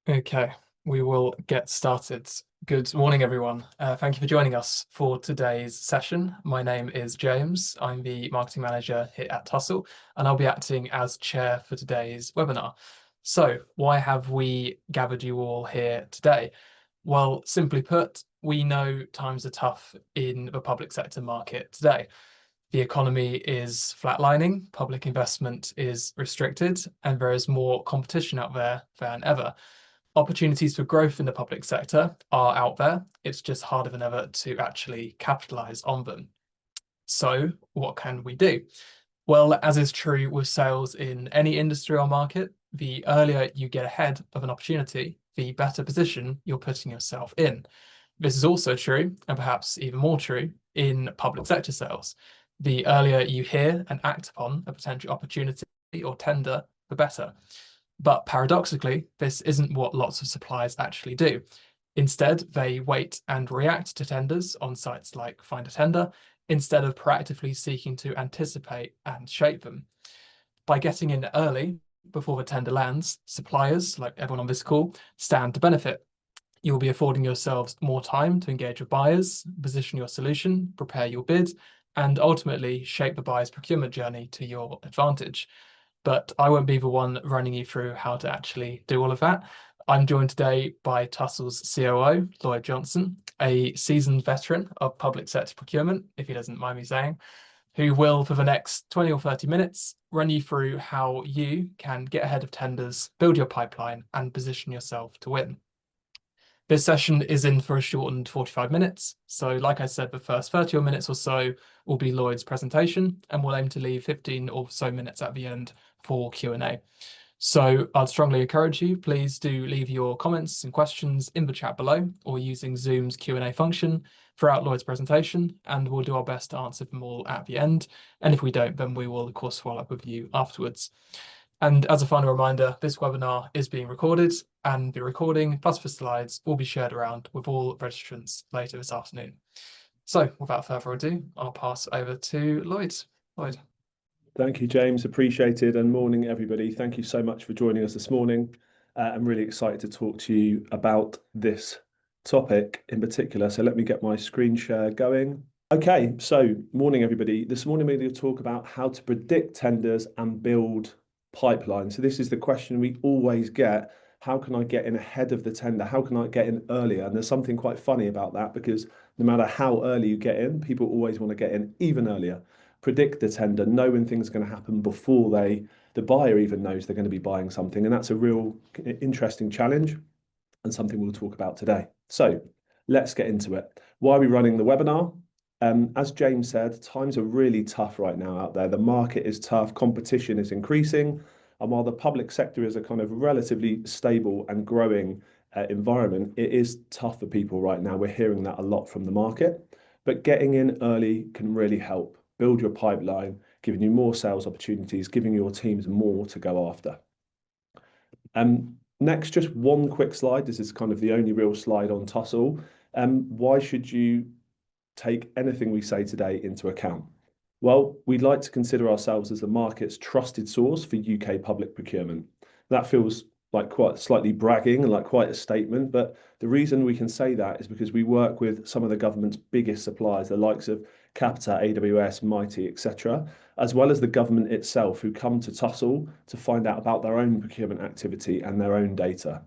Okay, we will get started. Good morning, everyone. Thank you for joining us for today's session. My name is James. I'm the marketing manager here at Tussell, and I'll be acting as chair for today's webinar. So, why have we gathered you all here today? Well, simply put, we know times are tough in the public sector market today. The economy is flatlining, public investment is restricted, and there is more competition out there than ever. Opportunities for growth in the public sector are out there. It's just harder than ever to actually capitalize on them. So, what can we do? Well, as is true with sales in any industry or market, the earlier you get ahead of an opportunity, the better position you're putting yourself in. This is also true, and perhaps even more true, in public sector sales. The earlier you hear and act upon a potential opportunity or tender, the better. But paradoxically, this isn't what lots of suppliers actually do. Instead, they wait and react to tenders on sites like Find a Tender, instead of proactively seeking to anticipate and shape them. By getting in early, before the tender lands, suppliers, like everyone on this call, stand to benefit. You'll be affording yourselves more time to engage with buyers, position your solution, prepare your bid, and ultimately shape the buyer's procurement journey to your advantage. But I won't be the one running you through how to actually do all of that. I'm joined today by Tussell's COO, Lloyd Johnson, a seasoned veteran of public sector procurement, if he doesn't mind me saying, who will, for the next 20 or 30 minutes, run you through how you can get ahead of tenders, build your pipeline, and position yourself to win. This session is in for a shortened 45 minutes. So like I said, the first 30 minutes or so will be Lloyd's presentation, and we'll aim to leave 15 or so minutes at the end for Q&A. So I'd strongly encourage you, please do leave your comments and questions in the chat below or using Zoom's Q&A function throughout Lloyd's presentation, and we'll do our best to answer them all at the end. And if we don't, then we will, of course, follow up with you afterwards. And as a final reminder, this webinar is being recorded, and the recording plus the slides will be shared around with all registrants later this afternoon. So without further ado, I'll pass over to Lloyd. Lloyd. Thank you, James. Appreciated. And morning, everybody. Thank you so much for joining us this morning. I'm really excited to talk to you about this topic in particular. So let me get my screen share going. Okay, so morning, everybody. This morning we're going to talk about how to predict tenders and build pipelines. So this is the question we always get. How can I get in ahead of the tender? How can I get in earlier? And there's something quite funny about that, because no matter how early you get in, people always want to get in even earlier. Predict the tender, know when things are going to happen before the buyer even knows they're going to be buying something. And that's a real interesting challenge and something we'll talk about today. So let's get into it. Why are we running the webinar? As James said, times are really tough right now out there. The market is tough, competition is increasing. And while the public sector is a kind of relatively stable and growing environment, it is tough for people right now. We're hearing that a lot from the market. But getting in early can really help build your pipeline, giving you more sales opportunities, giving your teams more to go after. Next, just one quick slide. This is kind of the only real slide on Tussell. Why should you take anything we say today into account? Well, we'd like to consider ourselves as the market's trusted source for UK public procurement. That feels like quite slightly bragging and like quite a statement, but the reason we can say that is because we work with some of the government's biggest suppliers, the likes of Capita, AWS, Mighty, etc., as well as the government itself, who come to Tussell to find out about their own procurement activity and their own data.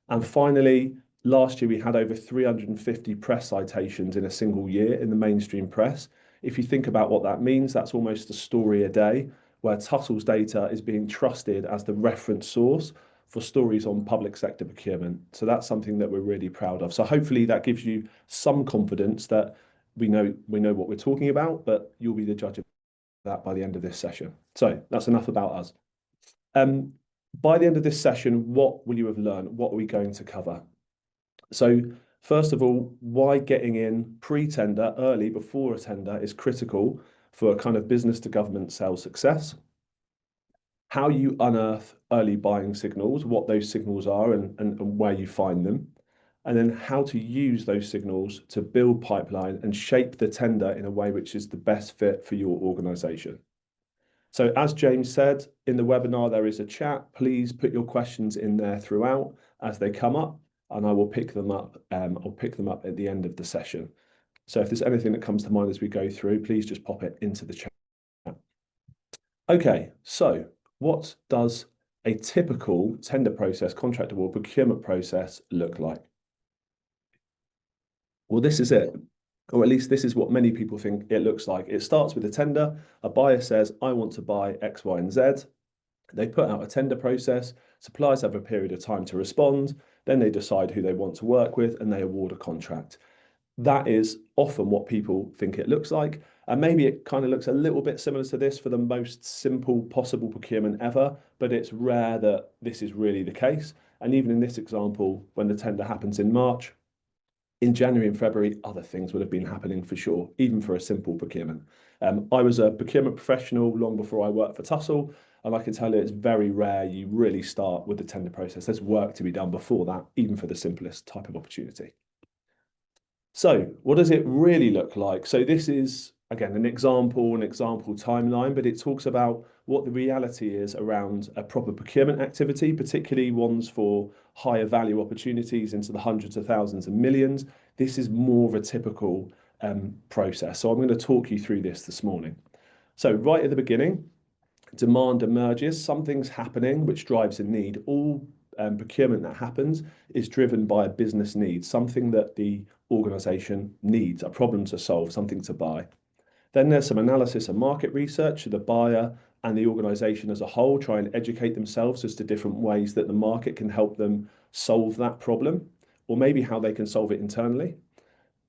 And finally, last year we had over 350 press citations in a single year in the mainstream press. If you think about what that means, that's almost a story a day, where Tussell's data is being trusted as the reference source for stories on public sector procurement. So that's something that we're really proud of. So hopefully that gives you some confidence that we know what we're talking about, but you'll be the judge of that by the end of this session. So that's enough about us. By the end of this session, what will you have learned? What are we going to cover? So first of all, why getting in pre-tender early before a tender is critical for a kind of business to government sales success. How you unearth early buying signals, what those signals are and where you find them. And then how to use those signals to build pipeline and shape the tender in a way which is the best fit for your organization. So as James said, in the webinar, there is a chat. Please put your questions in there throughout as they come up, and I will pick them up. I'll pick them up at the end of the session. So if there's anything that comes to mind as we go through, please just pop it into the chat. Okay, so what does a typical tender process, contract award, procurement process look like? Well, this is it, or at least this is what many people think it looks like. It starts with a tender. A buyer says, I want to buy X, Y, and Z. They put out a tender process. Suppliers have a period of time to respond. Then they decide who they want to work with and they award a contract. That is often what people think it looks like. And maybe it kind of looks a little bit similar to this for the most simple possible procurement ever, but it's rare that this is really the case. And even in this example, when the tender happens in March, in January and February, other things would have been happening for sure, even for a simple procurement. I was a procurement professional long before I worked for Tussell, and I can tell you it's very rare you really start with the tender process. There's work to be done before that, even for the simplest type of opportunity. So what does it really look like? So this is, again, an example timeline, but it talks about what the reality is around a proper procurement activity, particularly ones for higher value opportunities into the hundreds of thousands and millions. This is more of a typical process. So I'm going to talk you through this morning. So right at the beginning, demand emerges, something's happening which drives a need. All procurement that happens is driven by a business need, something that the organization needs, a problem to solve, something to buy. Then there's some analysis and market research. So the buyer and the organization as a whole try and educate themselves as to different ways that the market can help them solve that problem, or maybe how they can solve it internally.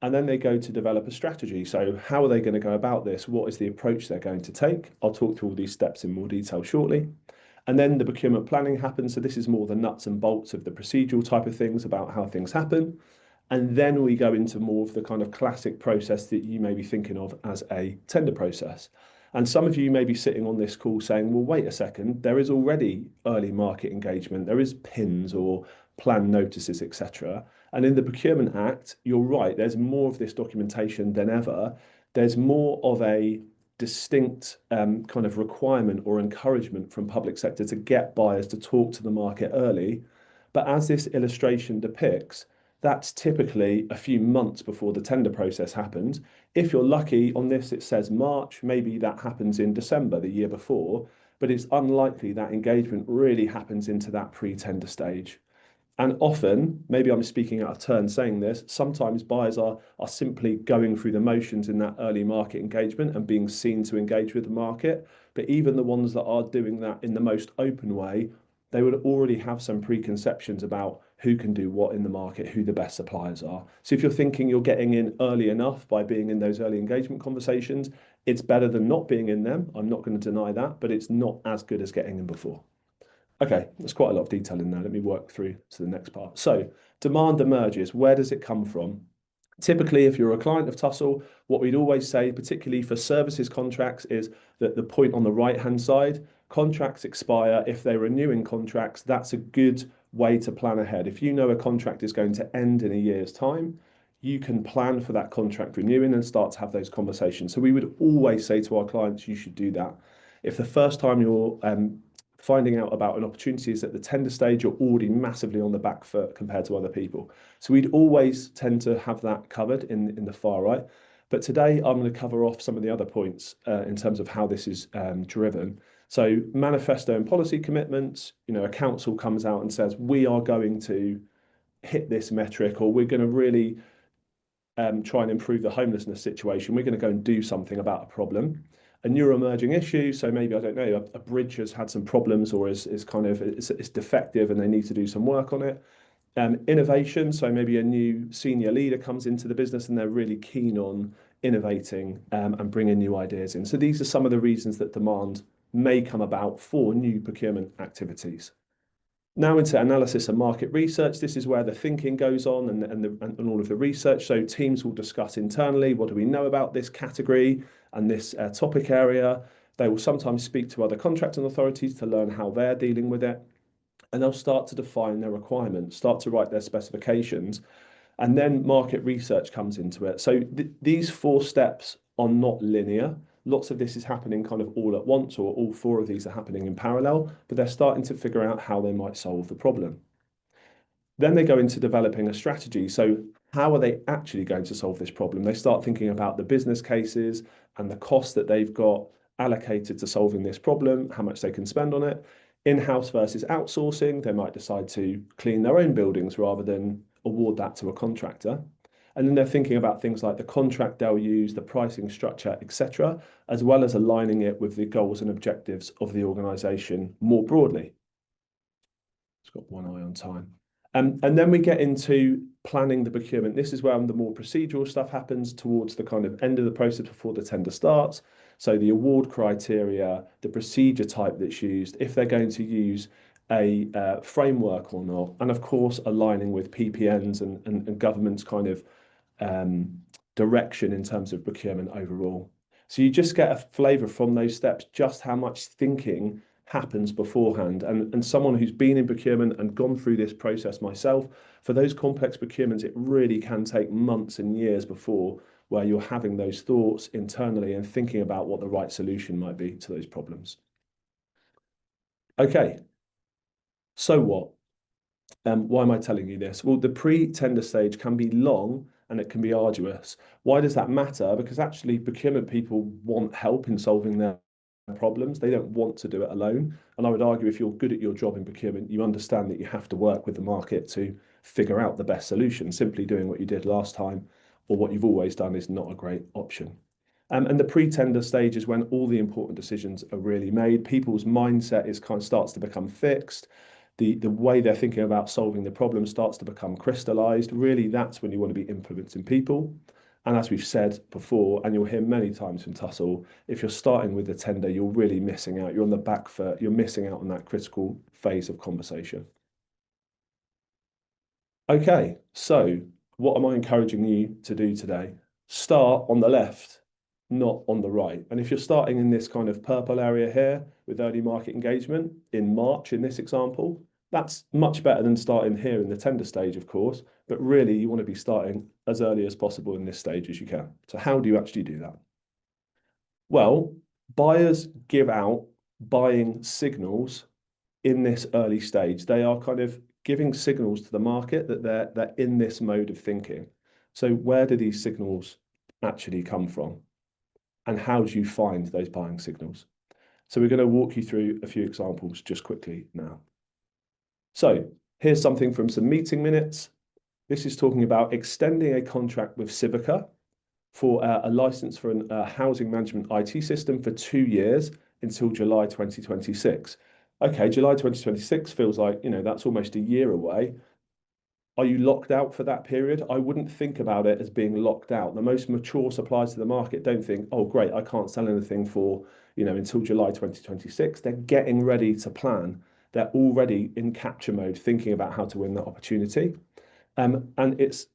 And then they go to develop a strategy. So how are they going to go about this? What is the approach they're going to take? I'll talk through all these steps in more detail shortly. And then the procurement planning happens. So this is more the nuts and bolts of the procedural type of things about how things happen. And then we go into more of the kind of classic process that you may be thinking of as a tender process. And some of you may be sitting on this call saying, well, wait a second, there is already early market engagement, there is PINs or plan notices, etc. And in the Procurement Act, you're right, there's more of this documentation than ever. There's more of a distinct kind of requirement or encouragement from public sector to get buyers to talk to the market early. But as this illustration depicts, that's typically a few months before the tender process happens. If you're lucky, on this it says March, maybe that happens in December the year before, but it's unlikely that engagement really happens into that pre-tender stage. And often, maybe I'm speaking out of turn saying this, sometimes buyers are simply going through the motions in that early market engagement and being seen to engage with the market. But even the ones that are doing that in the most open way, they would already have some preconceptions about who can do what in the market, who the best suppliers are. So if you're thinking you're getting in early enough by being in those early engagement conversations, it's better than not being in them. I'm not going to deny that, but it's not as good as getting in before. Okay, there's quite a lot of detail in there. Let me work through to the next part. So demand emerges. Where does it come from? Typically, if you're a client of Tussell, what we'd always say, particularly for services contracts, is that the point on the right-hand side, contracts expire. If they're renewing contracts, that's a good way to plan ahead. If you know a contract is going to end in a year's time, you can plan for that contract renewing and start to have those conversations. So we would always say to our clients, you should do that. If the first time you're finding out about an opportunity is at the tender stage, you're already massively on the back foot compared to other people. So we'd always tend to have that covered in the far right. But today I'm going to cover off some of the other points in terms of how this is driven. So manifesto and policy commitments, a council comes out and says, we are going to hit this metric, or we're going to really try and improve the homelessness situation. We're going to go and do something about a problem. A new emerging issue, so maybe, I don't know, a bridge has had some problems or is kind of it's defective and they need to do some work on it. Innovation, so maybe a new senior leader comes into the business and they're really keen on innovating and bringing new ideas in. So these are some of the reasons that demand may come about for new procurement activities. Now into analysis and market research. This is where the thinking goes on and all of the research. So teams will discuss internally, what do we know about this category and this topic area. They will sometimes speak to other contracting authorities to learn how they're dealing with it. And they'll start to define their requirements, start to write their specifications. And then market research comes into it. So these four steps are not linear. lots of this is happening kind of all at once, or all four of these are happening in parallel, but they're starting to figure out how they might solve the problem. Then they go into developing a strategy. So how are they actually going to solve this problem? They start thinking about the business cases and the cost that they've got allocated to solving this problem, how much they can spend on it. In-house versus outsourcing, they might decide to clean their own buildings rather than award that to a contractor. And then they're thinking about things like the contract they'll use, the pricing structure, etc., as well as aligning it with the goals and objectives of the organization more broadly. It's got one eye on time. And then we get into planning the procurement. This is where the more procedural stuff happens towards the kind of end of the process before the tender starts. So the award criteria, the procedure type that's used, if they're going to use a framework or not, and of course aligning with PPNs and government's kind of direction in terms of procurement overall. So you just get a flavour from those steps, just how much thinking happens beforehand. And someone who's been in procurement and gone through this process myself, for those complex procurements, it really can take months and years before where you're having those thoughts internally and thinking about what the right solution might be to those problems. Okay, so what? Why am I telling you this? Well, the pre-tender stage can be long and it can be arduous. Why does that matter? Because actually procurement people want help in solving their problems. They don't want to do it alone. And I would argue if you're good at your job in procurement, you understand that you have to work with the market to figure out the best solution. Simply doing what you did last time or what you've always done is not a great option. And the pre-tender stage is when all the important decisions are really made. People's mindset is kind of starts to become fixed. The way they're thinking about solving the problem starts to become crystallized. Really, that's when you want to be influencing people. And as we've said before, and you'll hear many times from Tussell, if you're starting with the tender, you're really missing out. You're on the back foot. You're missing out on that critical phase of conversation. Okay, so what am I encouraging you to do today? Start on the left, not on the right. And if you're starting in this kind of purple area here with early market engagement in March, in this example, that's much better than starting here in the tender stage, of course, but really you want to be starting as early as possible in this stage as you can. So how do you actually do that? Well, buyers give out buying signals in this early stage. They are kind of giving signals to the market that they're in this mode of thinking. So where do these signals actually come from? And how do you find those buying signals? So we're going to walk you through a few examples just quickly now. So here's something from some meeting minutes. This is talking about extending a contract with Civica for a license for a housing management IT system for 2 years until July 2026. Okay, July 2026 feels like, that's almost a year away. Are you locked out for that period? I wouldn't think about it as being locked out. The most mature suppliers to the market don't think, oh, great, I can't sell anything for, until July 2026. They're getting ready to plan. They're already in capture mode, thinking about how to win that opportunity. And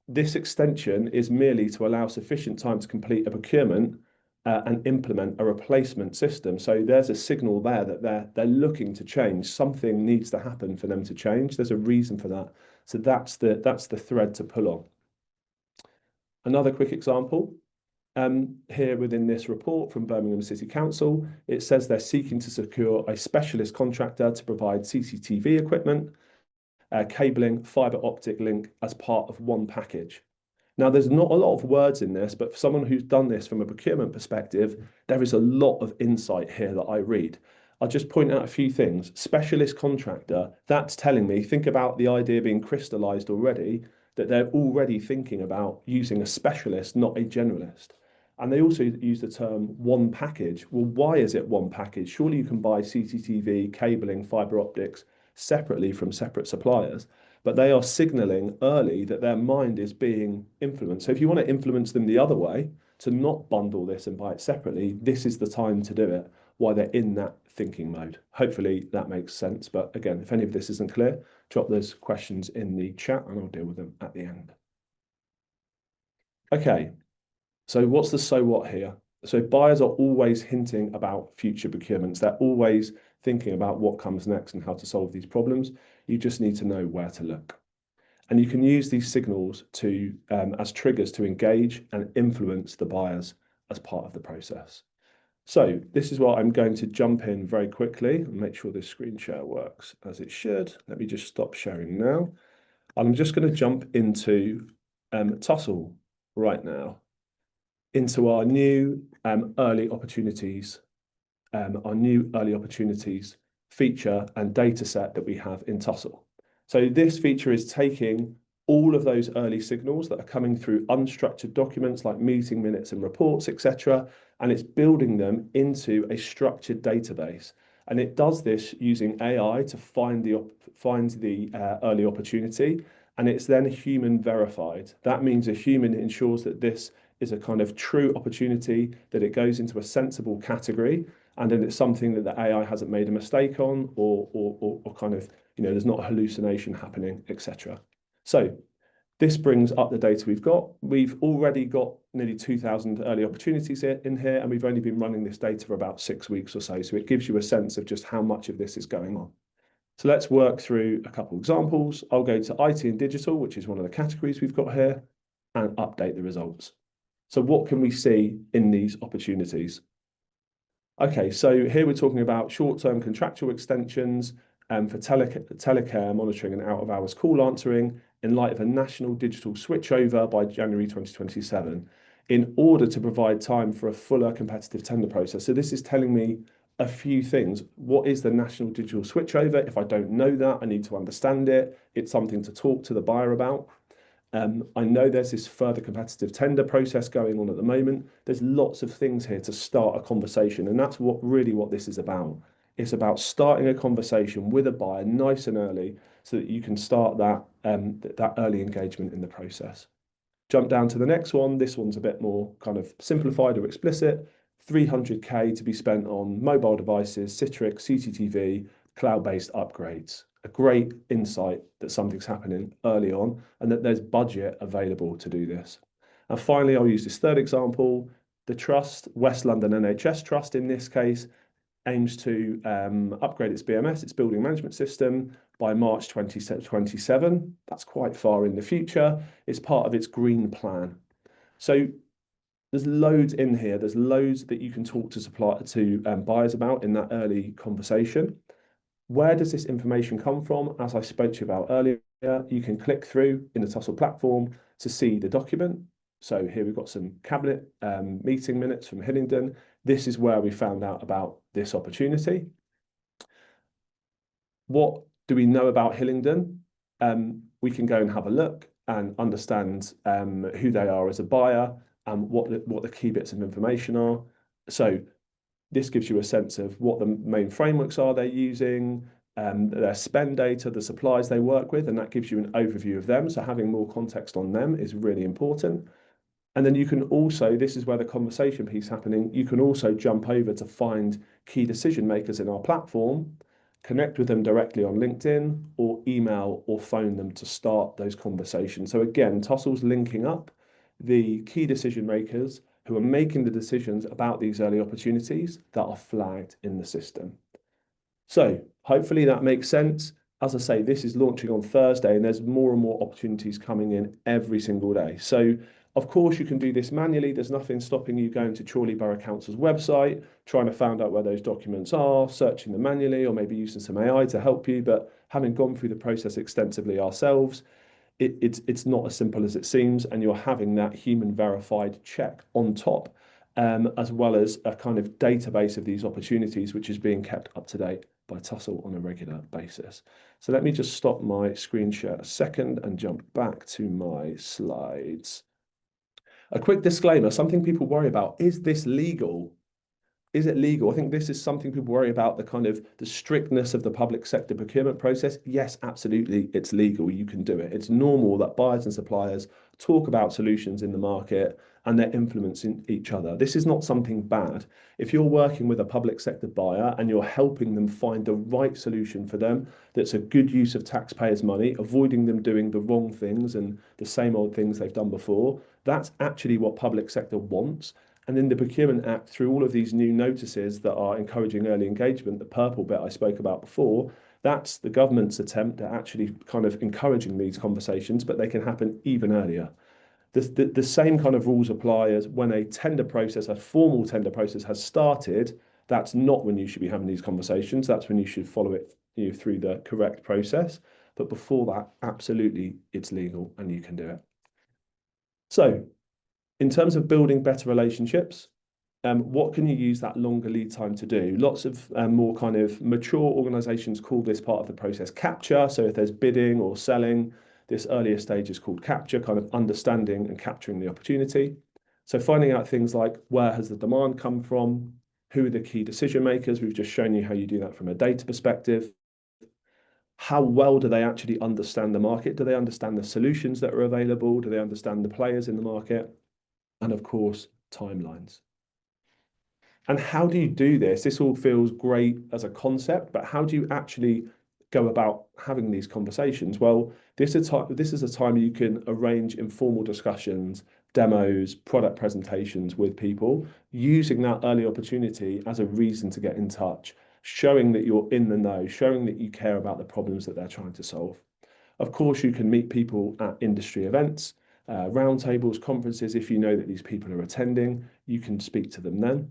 this extension is merely to allow sufficient time to complete a procurement and implement a replacement system. So there's a signal there that they're looking to change. Something needs to happen for them to change. There's a reason for that. So that's the thread to pull on. Another quick example. Here within this report from Birmingham City Council, it says they're seeking to secure a specialist contractor to provide CCTV equipment, cabling, fibre optic link as part of one package. Now, there's not a lot of words in this, but for someone who's done this from a procurement perspective, there is a lot of insight here that I read. I'll just point out a few things. Specialist contractor, that's telling me, think about the idea being crystallized already, that they're already thinking about using a specialist, not a generalist. And they also use the term one package. Well, why is it one package? Surely you can buy CCTV, cabling, fibre optics separately from separate suppliers, but they are signaling early that their mind is being influenced. So if you want to influence them the other way, to not bundle this and buy it separately, this is the time to do it while they're in that thinking mode. Hopefully that makes sense. But again, if any of this isn't clear, drop those questions in the chat and I'll deal with them at the end. Okay, so what's the so what here? So buyers are always hinting about future procurements. They're always thinking about what comes next and how to solve these problems. You just need to know where to look. And you can use these signals to as triggers to engage and influence the buyers as part of the process. So this is what I'm going to jump in very quickly and make sure this screen share works as it should. Let me just stop sharing now. I'm just going to jump into Tussell right now, into our new early opportunities feature and data set that we have in Tussell. So this feature is taking all of those early signals that are coming through unstructured documents like meeting minutes and reports, etc., and it's building them into a structured database. And it does this using AI to find the early opportunity, and it's then human verified. That means a human ensures that this is a kind of true opportunity, that it goes into a sensible category, and then it's something that the AI hasn't made a mistake on, or kind of, there's not a hallucination happening, etc. So this brings up the data we've got. We've already got nearly 2,000 early opportunities in here, and we've only been running this data for about 6 weeks or so. So it gives you a sense of just how much of this is going on. So let's work through a couple of examples. I'll go to IT and digital, which is one of the categories we've got here, and update the results. So what can we see in these opportunities? Okay, so here we're talking about short-term contractual extensions for telecare monitoring and out-of-hours call answering in light of a national digital switchover by January 2027 in order to provide time for a fuller competitive tender process. So this is telling me a few things. What is the national digital switchover? If I don't know that, I need to understand it. It's something to talk to the buyer about. I know there's this further competitive tender process going on at the moment. There's lots of things here to start a conversation, and that's what this is about. It's about starting a conversation with a buyer nice and early so that you can start that early engagement in the process. Jump down to the next one. This one's a bit more kind of simplified or explicit. 300K to be spent on mobile devices, Citrix, CCTV, cloud-based upgrades. A great insight that something's happening early on and that there's budget available to do this. And finally, I'll use this third example. The trust, West London NHS Trust in this case, aims to upgrade its BMS, its building management system, by March 2027. That's quite far in the future. It's part of its green plan. So there's loads in here. There's loads that you can talk to buyers about in that early conversation. Where does this information come from? As I spoke to you about earlier, you can click through in the Tussell platform to see the document. So here we've got some cabinet meeting minutes from Hillingdon. This is where we found out about this opportunity. What do we know about Hillingdon? We can go and have a look and understand who they are as a buyer and what the key bits of information are. So this gives you a sense of what the main frameworks are they're using, their spend data, the suppliers they work with, and that gives you an overview of them. So having more context on them is really important. And then you can also, this is where the conversation piece happening, you can also jump over to find key decision makers in our platform, connect with them directly on LinkedIn, or email or phone them to start those conversations. So again, Tussell's linking up the key decision makers who are making the decisions about these early opportunities that are flagged in the system. So hopefully that makes sense. As I say, this is launching on Thursday and there's more and more opportunities coming in every single day. So of course you can do this manually. There's nothing stopping you going to Chorley Borough Council's website, trying to find out where those documents are, searching them manually, or maybe using some AI to help you. But having gone through the process extensively ourselves, it's not as simple as it seems, and you're having that human verified check on top, as well as a kind of database of these opportunities, which is being kept up to date by Tussell on a regular basis. So let me just stop my screen share a second and jump back to my slides. A quick disclaimer, something people worry about, is this legal? Is it legal? I think this is something people worry about, the strictness of the public sector procurement process. Yes, absolutely, it's legal. You can do it. It's normal that buyers and suppliers talk about solutions in the market and they're influencing each other. This is not something bad. If you're working with a public sector buyer and you're helping them find the right solution for them, that's a good use of taxpayers' money, avoiding them doing the wrong things and the same old things they've done before, that's actually what public sector wants. And in the Procurement Act, through all of these new notices that are encouraging early engagement, the purple bit I spoke about before, that's the government's attempt at actually kind of encouraging these conversations, but they can happen even earlier. The same kind of rules apply as when a tender process, a formal tender process has started. That's not when you should be having these conversations. That's when you should follow it through the correct process. But before that, absolutely, it's legal and you can do it. So in terms of building better relationships, what can you use that longer lead time to do? Lots of more kind of mature organizations call this part of the process capture. So if there's bidding or selling, this earlier stage is called capture, kind of understanding and capturing the opportunity. So finding out things like where has the demand come from? Who are the key decision makers? We've just shown you how you do that from a data perspective. How well do they actually understand the market? Do they understand the solutions that are available? Do they understand the players in the market? And of course, timelines. And how do you do this? This all feels great as a concept, but how do you actually go about having these conversations? Well, this is a time you can arrange informal discussions, demos, product presentations with people, using that early opportunity as a reason to get in touch, showing that you're in the know, showing that you care about the problems that they're trying to solve. Of course, you can meet people at industry events, roundtables, conferences. If you know that these people are attending, you can speak to them then.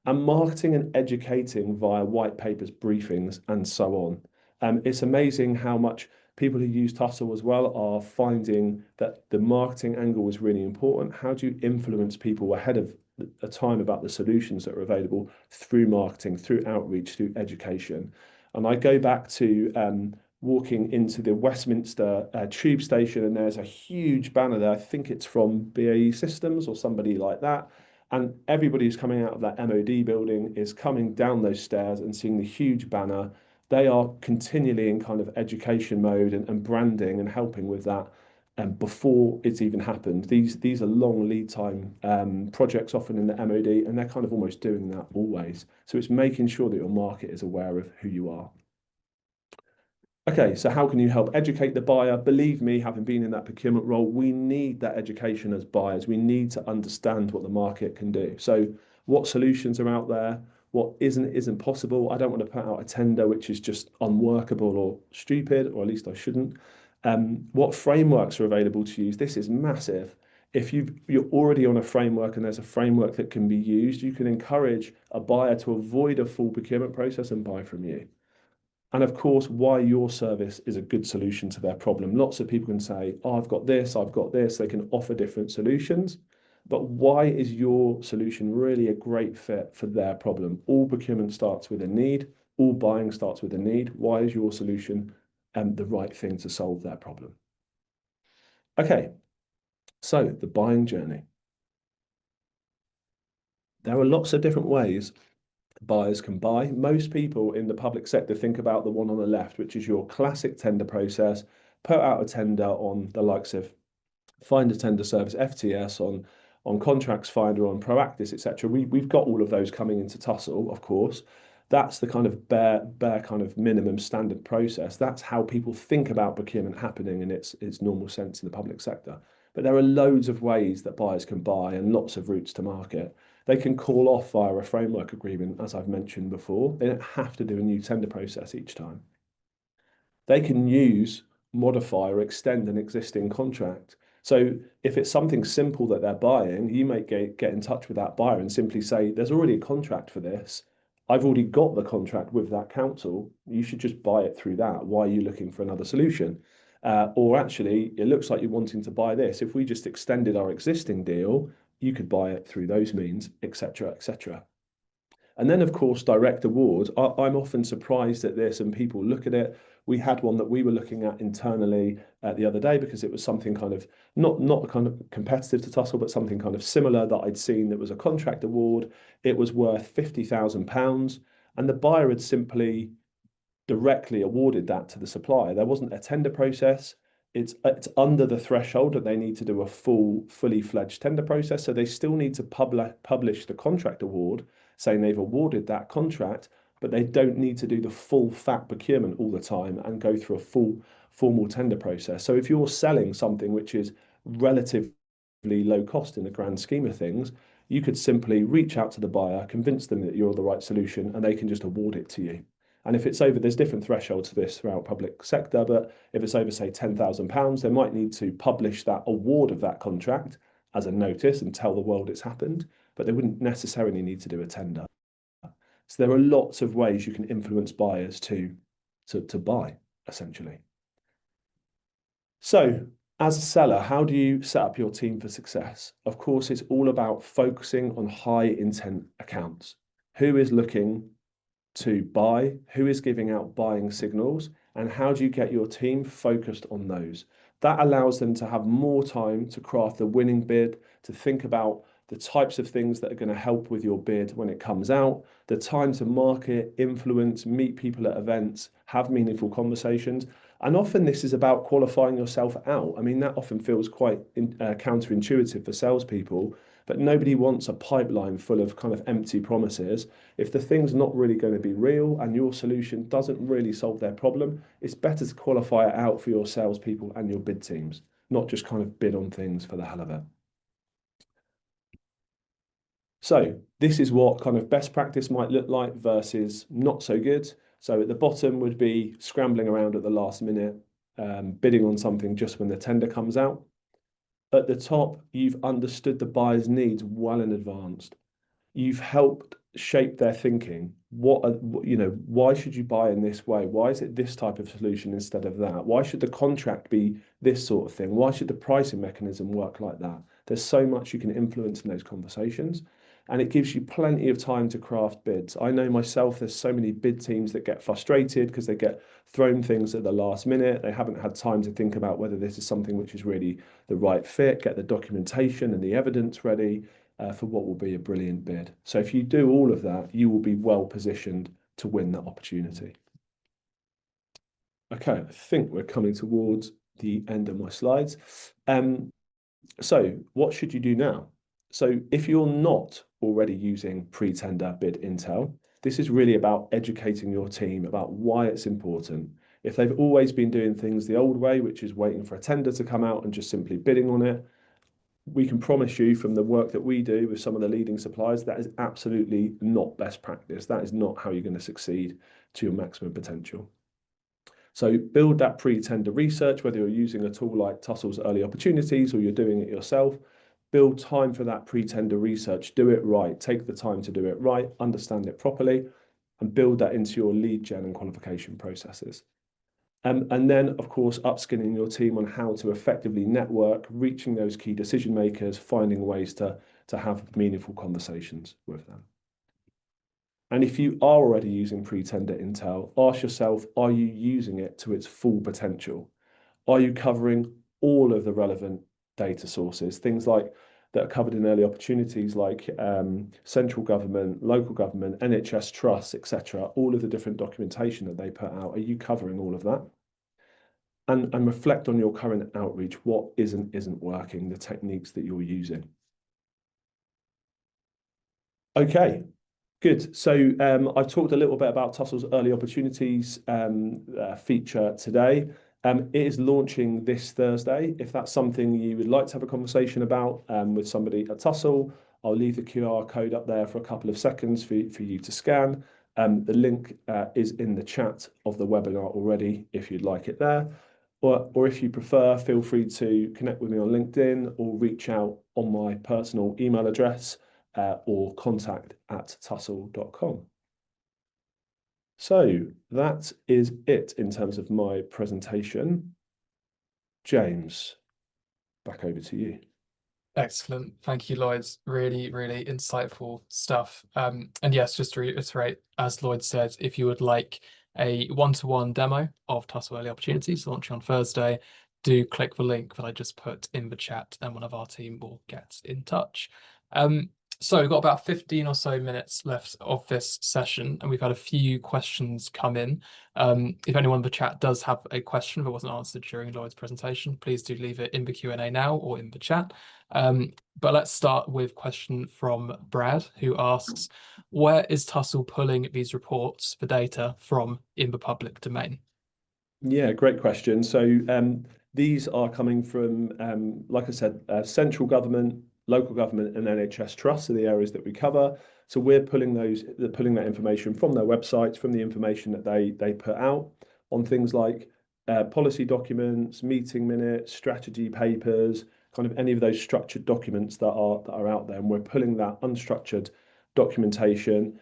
And marketing and educating via white papers, briefings, and so on. It's amazing how much people who use Tussell as well are finding that the marketing angle is really important. How do you influence people ahead of a time about the solutions that are available through marketing, through outreach, through education? And I go back to walking into the Westminster tube station, and there's a huge banner there. I think it's from BAE Systems or somebody like that. And everybody who's coming out of that MOD building is coming down those stairs and seeing the huge banner. They are continually in kind of education mode and branding and helping with that before it's even happened. These are long lead time projects, often in the MOD, and they're kind of almost doing that always. So it's making sure that your market is aware of who you are. Okay, so how can you help educate the buyer? Believe me, having been in that procurement role, we need that education as buyers. We need to understand what the market can do. So what solutions are out there? What isn't possible? I don't want to put out a tender which is just unworkable or stupid, or at least I shouldn't. What frameworks are available to use? This is massive. If you're already on a framework and there's a framework that can be used, you can encourage a buyer to avoid a full procurement process and buy from you. And of course, why your service is a good solution to their problem. Lots of people can say, oh, I've got this, I've got this. They can offer different solutions. But why is your solution really a great fit for their problem? All procurement starts with a need. All buying starts with a need. Why is your solution the right thing to solve their problem? Okay, so the buying journey. There are lots of different ways buyers can buy. Most people in the public sector think about the one on the left, which is your classic tender process. Put out a tender on the likes of Find a Tender Service, FTS, on Contracts Finder, on Proactis, etc. We've got all of those coming into Tussell, of course. That's the kind of bare kind of minimum standard process. That's how people think about procurement happening in its normal sense in the public sector. But there are loads of ways that buyers can buy and lots of routes to market. They can call off via a framework agreement, as I've mentioned before. They don't have to do a new tender process each time. They can use, modify, or extend an existing contract. So if it's something simple that they're buying, you may get in touch with that buyer and simply say, there's already a contract for this. I've already got the contract with that council. You should just buy it through that. Why are you looking for another solution? Or actually, it looks like you're wanting to buy this. If we just extended our existing deal, you could buy it through those means, etc., etc. And then, of course, direct awards. I'm often surprised at this, and people look at it. We had one that we were looking at internally the other day because it was something kind of not kind of competitive to Tussell, but something kind of similar that I'd seen that was a contract award. It was worth £50,000, and the buyer had simply directly awarded that to the supplier. There wasn't a tender process. It's under the threshold that they need to do a fully fledged tender process. So they still need to publish the contract award saying they've awarded that contract, but they don't need to do the full fat procurement all the time and go through a full formal tender process. So if you're selling something which is relatively low cost in the grand scheme of things, you could simply reach out to the buyer, convince them that you're the right solution, and they can just award it to you. And if it's over, there's different thresholds for this throughout public sector, but if it's over, say, £10,000, they might need to publish that award of that contract as a notice and tell the world it's happened, but they wouldn't necessarily need to do a tender. So there are lots of ways you can influence buyers to buy, essentially. So as a seller, how do you set up your team for success? Of course, it's all about focusing on high intent accounts. Who is looking to buy? Who is giving out buying signals? And how do you get your team focused on those? That allows them to have more time to craft the winning bid, to think about the types of things that are going to help with your bid when it comes out, the time to market, influence, meet people at events, have meaningful conversations. And often this is about qualifying yourself out. I mean, that often feels quite counterintuitive for salespeople, but nobody wants a pipeline full of kind of empty promises. If the thing's not really going to be real and your solution doesn't really solve their problem, it's better to qualify it out for your salespeople and your bid teams, not just kind of bid on things for the hell of it. So this is what kind of best practice might look like versus not so good. So at the bottom would be scrambling around at the last minute, bidding on something just when the tender comes out. At the top, you've understood the buyer's needs well in advance. You've helped shape their thinking. Why should you buy in this way? Why is it this type of solution instead of that? Why should the contract be this sort of thing? Why should the pricing mechanism work like that? There's so much you can influence in those conversations, and it gives you plenty of time to craft bids. I know myself, there's so many bid teams that get frustrated because they get thrown things at the last minute. They haven't had time to think about whether this is something which is really the right fit, get the documentation and the evidence ready for what will be a brilliant bid. So if you do all of that, you will be well positioned to win that opportunity. Okay, I think we're coming towards the end of my slides. So what should you do now? So if you're not already using pre-tender bid intel, this is really about educating your team about why it's important. If they've always been doing things the old way, which is waiting for a tender to come out and just simply bidding on it, we can promise you from the work that we do with some of the leading suppliers, that is absolutely not best practice. That is not how you're going to succeed to your maximum potential. So build that pre-tender research, whether you're using a tool like Tussell's Early Opportunities or you're doing it yourself. Build time for that pre-tender research. Do it right. Take the time to do it right, understand it properly, and build that into your lead gen and qualification processes. And then, of course, upskilling your team on how to effectively network, reaching those key decision makers, finding ways to have meaningful conversations with them. And if you are already using pre-tender intel, ask yourself, are you using it to its full potential? Are you covering all of the relevant data sources, things like that are covered in early opportunities like central government, local government, NHS trusts, etc., all of the different documentation that they put out, are you covering all of that? And reflect on your current outreach, what isn't working, the techniques that you're using. Okay, good. So I've talked a little bit about Tussell's Early Opportunities feature today. It is launching this Thursday. If that's something you would like to have a conversation about with somebody at Tussell, I'll leave the QR code up there for a couple of seconds for you to scan. The link is in the chat of the webinar already, if you'd like it there. Or if you prefer, feel free to connect with me on LinkedIn or reach out on my personal email address or contact@tussell.com. So that is it in terms of my presentation. James, back over to you. Excellent. Thank you, Lloyd. Really, really insightful stuff. And yes, just to reiterate, as Lloyd said, if you would like a one-to-one demo of Tussell Early Opportunities launching on Thursday, do click the link that I just put in the chat and one of our team will get in touch. So we've got about 15 or so minutes left of this session, and we've had a few questions come in. If anyone in the chat does have a question that wasn't answered during Lloyd's presentation, please do leave it in the Q&A now or in the chat. But let's start with a question from Brad, who asks, where is Tussell pulling these reports for data from in the public domain? Yeah, great question. So these are coming from, like I said, central government, local government and NHS trusts are the areas that we cover. So we're pulling that information from their websites, from the information that they put out on things like policy documents, meeting minutes, strategy papers, kind of any of those structured documents that are out there, and we're pulling that unstructured documentation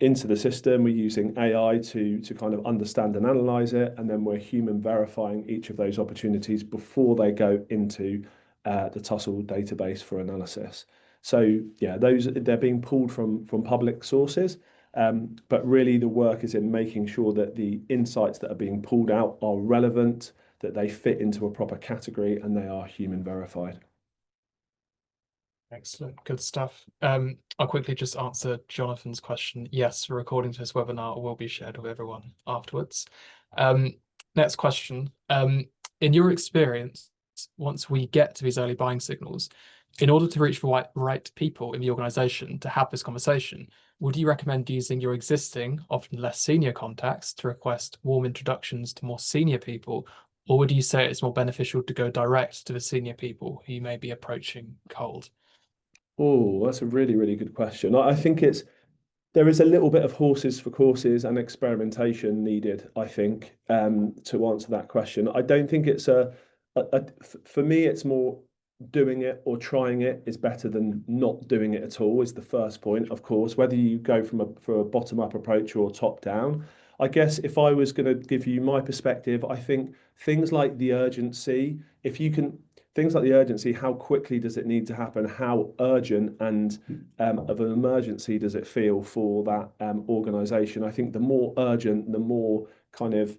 into the system. We're using AI to kind of understand and analyze it, and then we're human verifying each of those opportunities before they go into the Tussell database for analysis. So yeah, they're being pulled from public sources, but really the work is in making sure that the insights that are being pulled out are relevant, that they fit into a proper category, and they are human verified. Excellent, good stuff. I'll quickly just answer Jonathan's question. Yes, the recording to this webinar will be shared with everyone afterwards. Next question. In your experience, once we get to these early buying signals, in order to reach the right people in the organization to have this conversation, would you recommend using your existing, often less senior contacts to request warm introductions to more senior people, or would you say it's more beneficial to go direct to the senior people who you may be approaching cold? Oh, that's a really, really good question. I think there is a little bit of horses for courses and experimentation needed, I think, to answer that question. I don't think it's for me, it's more doing it or trying it is better than not doing it at all, is the first point, of course, whether you go for a bottom-up approach or top-down. I guess if I was going to give you my perspective, I think things like the urgency, how quickly does it need to happen? How urgent and of an emergency does it feel for that organisation? I think the more urgent, the more kind of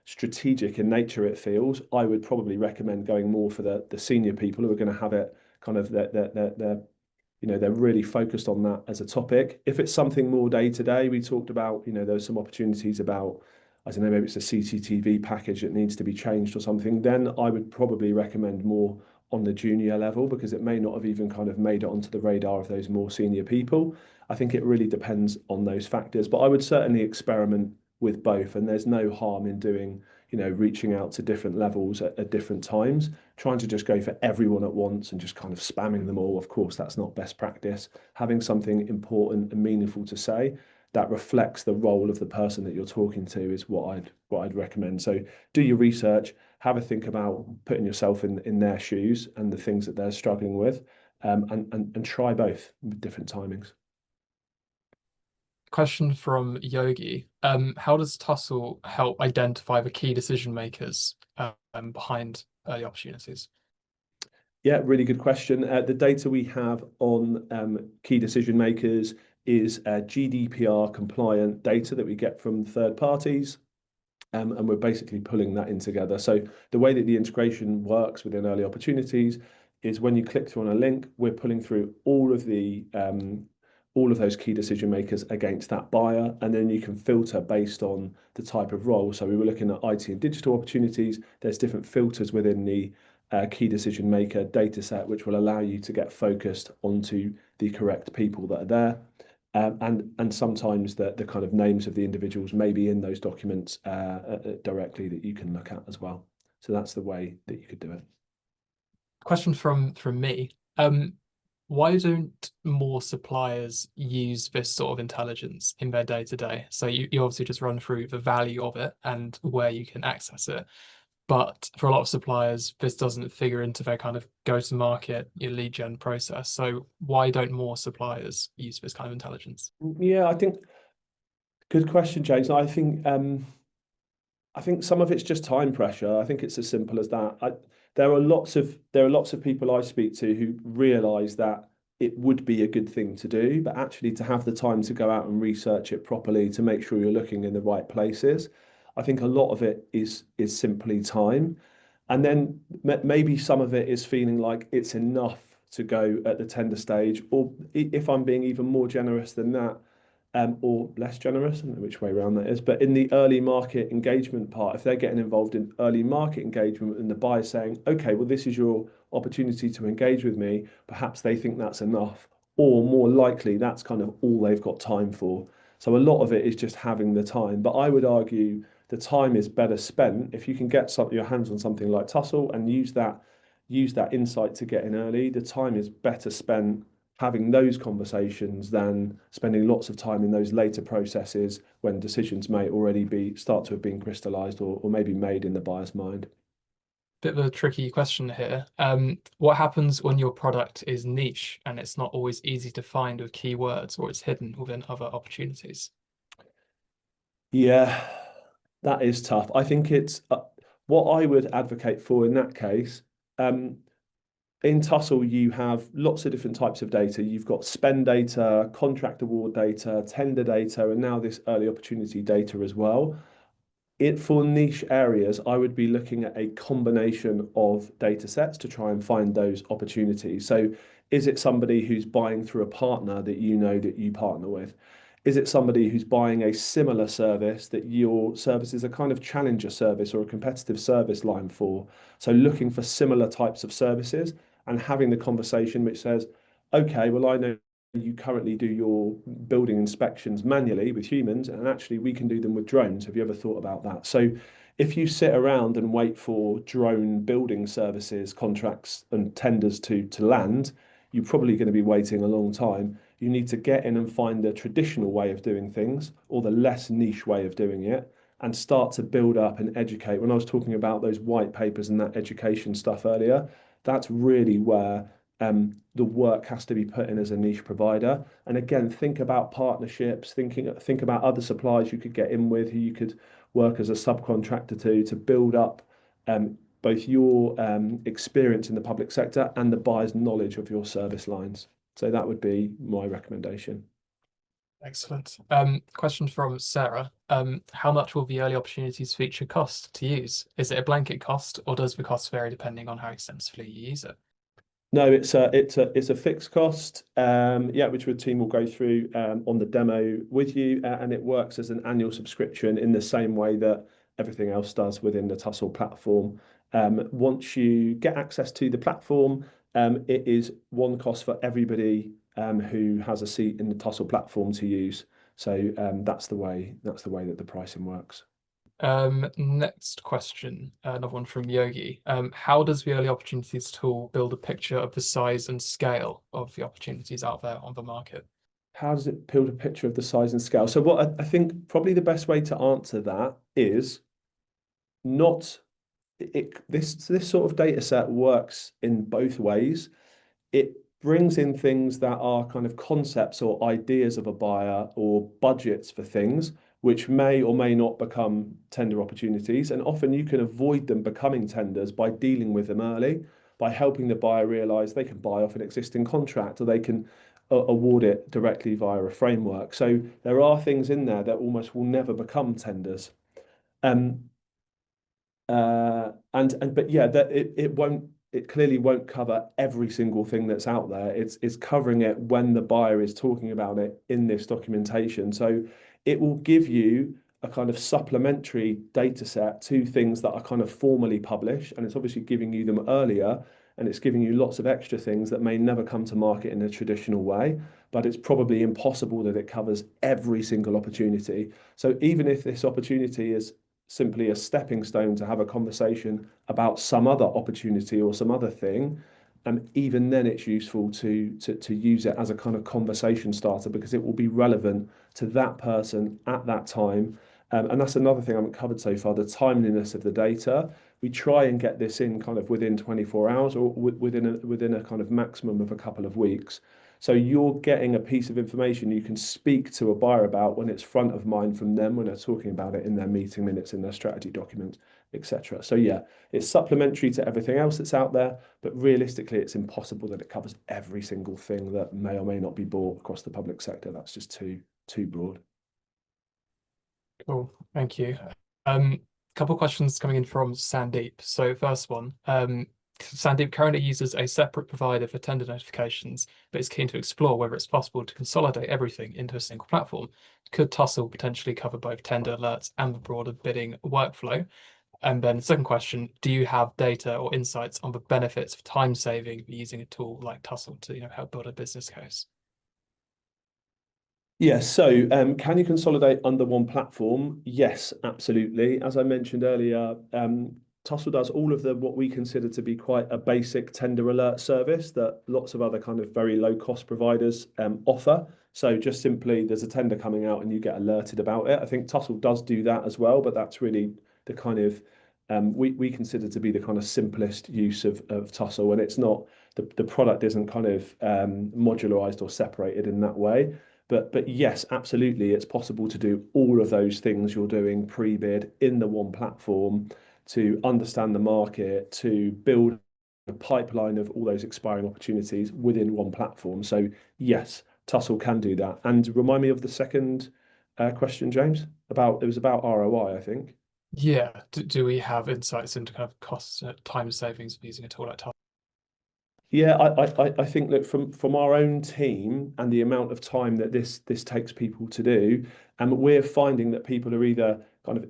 strategic in nature it feels, I would probably recommend going more for the senior people who are going to have it kind of they're really focused on that as a topic. If it's something more day to day, we talked about, there's some opportunities about, I don't know, maybe it's a CCTV package that needs to be changed or something, then I would probably recommend more on the junior level, because it may not have even kind of made it onto the radar of those more senior people. I think it really depends on those factors, but I would certainly experiment with both, and there's no harm in doing, reaching out to different levels at different times. Trying to just go for everyone at once and just kind of spamming them all, of course, that's not best practice. Having something important and meaningful to say that reflects the role of the person that you're talking to is what I'd recommend. So do your research, have a think about putting yourself in their shoes and the things that they're struggling with, and try both with different timings. Question from Yogi. How does Tussell help identify the key decision makers behind early opportunities? Yeah, really good question. The data we have on key decision makers is GDPR compliant data that we get from third parties. And we're basically pulling that in together. So the way that the integration works within early opportunities is when you click through on a link, we're pulling through all of those key decision makers against that buyer, and then you can filter based on the type of role. So we were looking at IT and digital opportunities. There's different filters within the key decision maker data set, which will allow you to get focused onto the correct people that are there. And sometimes the kind of names of the individuals may be in those documents directly that you can look at as well. So that's the way that you could do it. Question from me. Why don't more suppliers use this sort of intelligence in their day-to-day? So you obviously just run through the value of it and where you can access it. But for a lot of suppliers, this doesn't figure into their kind of go-to-market, your lead gen process. So why don't more suppliers use this kind of intelligence? Yeah, I think good question, James. I think some of it's just time pressure. I think it's as simple as that. There are lots of people I speak to who realise that it would be a good thing to do, but actually to have the time to go out and research it properly to make sure you're looking in the right places. I think a lot of it is simply time. And then maybe some of it is feeling like it's enough to go at the tender stage, or if I'm being even more generous than that, or less generous, I don't know which way around that is, but in the early market engagement part, if they're getting involved in early market engagement and the buyer's saying, okay, well, this is your opportunity to engage with me, perhaps they think that's enough, or more likely that's kind of all they've got time for. So a lot of it is just having the time, but I would argue the time is better spent if you can get your hands on something like Tussell and use use that insight to get in early, the time is better spent having those conversations than spending lots of time in those later processes when decisions may already start to have been crystallized or maybe made in the buyer's mind. Bit of a tricky question here. What happens when your product is niche and it's not always easy to find with keywords or it's hidden within other opportunities? Yeah, that is tough. I think it's what I would advocate for in that case. In Tussell, you have lots of different types of data. You've got spend data, contract award data, tender data, and now this early opportunity data as well. For niche areas, I would be looking at a combination of data sets to try and find those opportunities. So is it somebody who's buying through a partner that you know that you partner with? Is it somebody who's buying a similar service that your service is a kind of challenger service or a competitive service line for? So looking for similar types of services and having the conversation which says, okay, well, I know you currently do your building inspections manually with humans, and actually we can do them with drones. Have you ever thought about that? So if you sit around and wait for drone building services, contracts and tenders to land, you're probably going to be waiting a long time. You need to get in and find the traditional way of doing things or the less niche way of doing it and start to build up and educate. When I was talking about those white papers and that education stuff earlier, that's really where the work has to be put in as a niche provider. And again, think about partnerships, think about other suppliers you could get in with, who you could work as a subcontractor to build up both your experience in the public sector and the buyer's knowledge of your service lines. So that would be my recommendation. Excellent. Question from Sarah. How much will the early opportunities feature cost to use? Is it a blanket cost or does the cost vary depending on how extensively you use it? No, it's a fixed cost, yeah, which the team will go through on the demo with you, and it works as an annual subscription in the same way that everything else does within the Tussell platform. Once you get access to the platform, it is one cost for everybody who has a seat in the Tussell platform to use. So that's the way that the pricing works. Next question, another one from Yogi. How does the early opportunities tool build a picture of the size and scale of the opportunities out there on the market? How does it build a picture of the size and scale? So what I think probably the best way to answer that is not this sort of data set works in both ways. It brings in things that are kind of concepts or ideas of a buyer or budgets for things which may or may not become tender opportunities. And often you can avoid them becoming tenders by dealing with them early, by helping the buyer realize they can buy off an existing contract or they can award it directly via a framework. So there are things in there that almost will never become tenders. Um, and but yeah, that it clearly won't cover every single thing that's out there. It's covering it when the buyer is talking about it in this documentation. So it will give you a kind of supplementary data set to things that are kind of formally published, and it's obviously giving you them earlier, and it's giving you lots of extra things that may never come to market in a traditional way, but it's probably impossible that it covers every single opportunity. So even if this opportunity is simply a stepping stone to have a conversation about some other opportunity or some other thing, even then it's useful to use it as a kind of conversation starter because it will be relevant to that person at that time. And that's another thing I haven't covered so far, the timeliness of the data. We try and get this in kind of within 24 hours or within a kind of maximum of a couple of weeks. So you're getting a piece of information you can speak to a buyer about when it's front of mind from them, when they're talking about it in their meeting minutes, in their strategy document, etc. So yeah, it's supplementary to everything else that's out there, but realistically, it's impossible that it covers every single thing that may or may not be bought across the public sector. That's just too broad. Cool, thank you. Couple questions coming in from Sandeep. So first one, Sandeep currently uses a separate provider for tender notifications, but is keen to explore whether it's possible to consolidate everything into a single platform. Could Tussell potentially cover both tender alerts and the broader bidding workflow? And then second question, do you have data or insights on the benefits of time saving using a tool like Tussell to help build a business case? Yes. So, can you consolidate under one platform? Yes, absolutely. As I mentioned earlier, Tussell does all of the what we consider to be quite a basic tender alert service that lots of other kind of very low cost providers offer. So just simply there's a tender coming out and you get alerted about it. I think Tussell does do that as well, but that's really the kind of we consider to be the kind of simplest use of Tussell, and it's not the product isn't kind of modularized or separated in that way. But yes, absolutely, it's possible to do all of those things you're doing pre-bid in the one platform, to understand the market, to build a pipeline of all those expiring opportunities within one platform. So yes, Tussell can do that. And remind me of the second question, James, about it was about ROI, I think. Yeah. Do we have insights into kind of costs, time savings of using a tool like Tussell? Yeah, I think that from our own team and the amount of time that this takes people to do, and we're finding that people are either kind of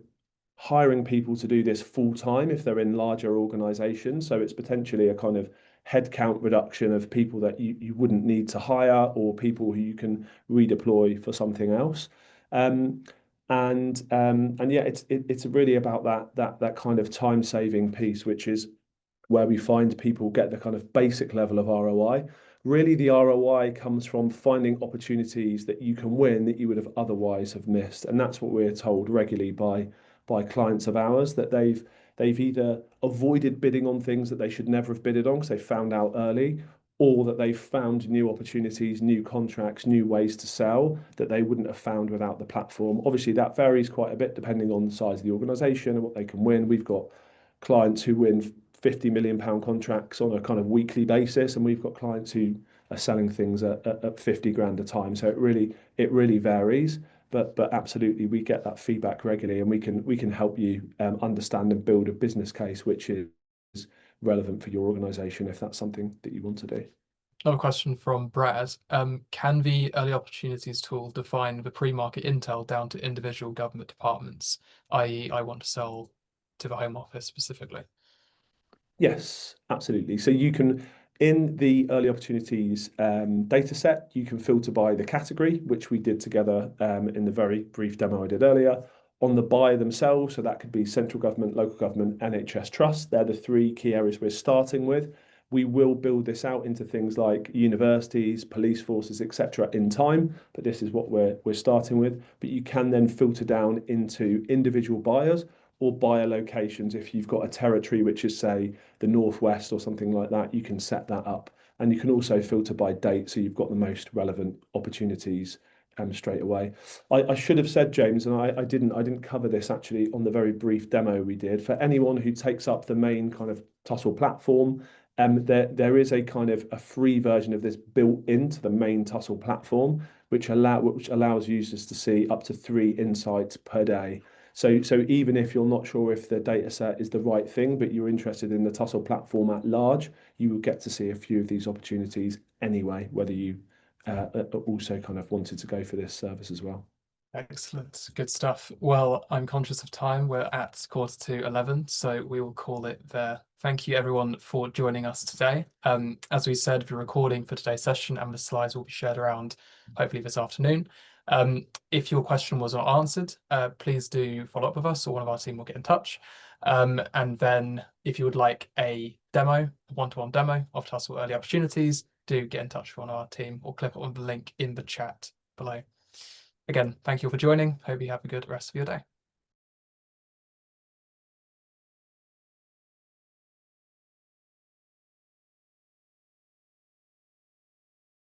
hiring people to do this full time if they're in larger organizations. So it's potentially a kind of headcount reduction of people that you wouldn't need to hire, or people who you can redeploy for something else. Um, and yeah, it's really about that kind of time saving piece, which is where we find people get the kind of basic level of ROI. Really, the ROI comes from finding opportunities that you can win that you would have otherwise have missed. And that's what we're told regularly by clients of ours, that they've either avoided bidding on things that they should never have bidded on because they found out early, or that they've found new opportunities, new contracts, new ways to sell that they wouldn't have found without the platform. Obviously, that varies quite a bit depending on the size of the organization and what they can win. We've got clients who win 50 million pound contracts on a kind of weekly basis, and we've got clients who are selling things at 50 grand a time. So it really varies, but absolutely we get that feedback regularly, and we can help you understand and build a business case which is relevant for your organization if that's something that you want to do. Another question from Brad. Can the early opportunities tool define the pre-market intel down to individual government departments, i.e., I want to sell to the Home Office specifically? Yes, absolutely. So you can, in the early opportunities data set, you can filter by the category, which we did together in the very brief demo I did earlier. On the buyer themselves, so that could be central government, local government, NHS trust. They're the three key areas we're starting with. We will build this out into things like universities, police forces, etc. in time, but this is what we're starting with. But you can then filter down into individual buyers or buyer locations. If you've got a territory which is, say, the Northwest or something like that, you can set that up. And you can also filter by date, so you've got the most relevant opportunities straight away. I should have said, James, and I didn't cover this actually on the very brief demo we did. For anyone who takes up the main kind of Tussell platform, there is a kind of a free version of this built into the main Tussell platform, which allows users to see up to 3 insights per day. So even if you're not sure if the data set is the right thing, but you're interested in the Tussell platform at large, you will get to see a few of these opportunities anyway, whether you also kind of wanted to go for this service as well. Excellent. Good stuff. Well, I'm conscious of time. We're at 11:15, so we will call it there. Thank you everyone for joining us today. As we said, the recording for today's session and the slides will be shared around hopefully this afternoon. If your question was not answered, please do follow up with us, or one of our team will get in touch. And then if you would like a demo, a one-to-one demo of Tussell Early Opportunities, do get in touch with one of our team or click on the link in the chat below. Again, thank you all for joining. Hope you have a good rest of your day.